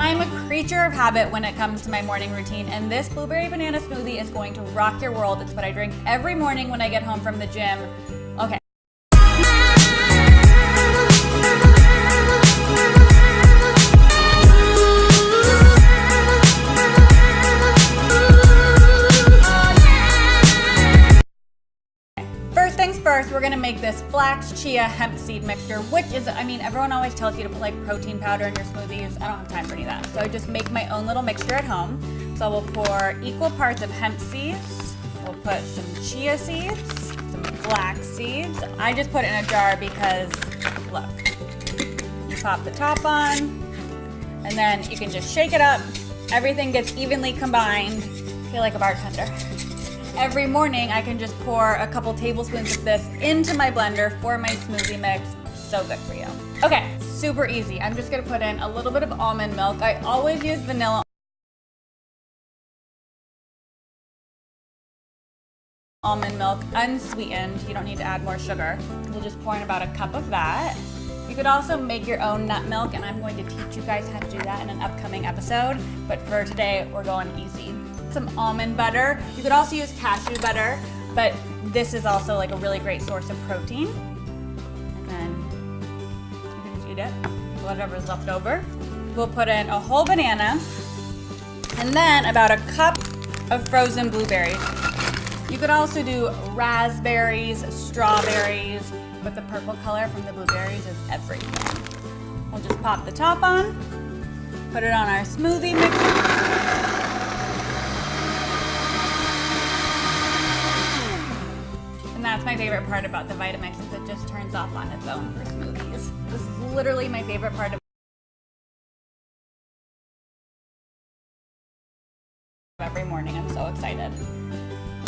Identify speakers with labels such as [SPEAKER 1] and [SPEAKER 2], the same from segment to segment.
[SPEAKER 1] I'm a creature of habit when it comes to my morning routine, and this blueberry banana smoothie is going to rock your world. It's what I drink every morning when I get home from the gym. Okay. First things first, we're gonna make this flax chia hemp seed mixture, which is, I mean, everyone always tells you to put like protein powder in your smoothies. I don't have time for any of that. So I just make my own little mixture at home. So we'll pour equal parts of hemp seeds. We'll put some chia seeds, some flax seeds. I just put it in a jar because, look, you pop the top on, and then you can just shake it up. Everything gets evenly combined. I feel like a bartender. Every morning, I can just pour a couple tablespoons of this into my blender for my smoothie mix. So good for you. Okay, super easy. I'm just gonna put in a little bit of almond milk. I always use vanilla almond milk, unsweetened. You don't need to add more sugar. We'll just pour in about a cup of that. You could also make your own nut milk, and I'm going to teach you guys how to do that in an upcoming episode. But for today, we're going easy. Some almond butter. You could also use cashew butter, but this is also like a really great source of protein. And you can just eat it, whatever's left over. We'll put in a whole banana, and then about a cup of frozen blueberries. You could also do raspberries, strawberries, but the purple color from the blueberries is everything. We'll just pop the top on, put it on our smoothie mixer. That's my favorite part about the Vitamix, is it just turns off on its own for smoothies. This is literally my favorite part of every morning. I'm so excited.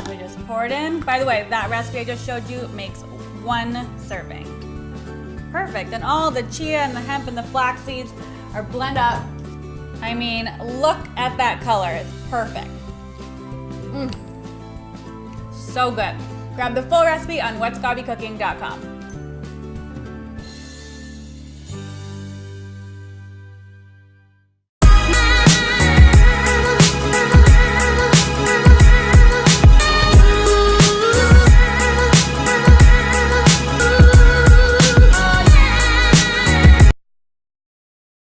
[SPEAKER 1] We just pour it in. By the way, that recipe I just showed you makes 1 serving. Perfect. And all the chia and the hemp and the flax seeds are blend up. I mean, look at that color. It's perfect. So good. Grab the full recipe on whatsgobbycooking.com.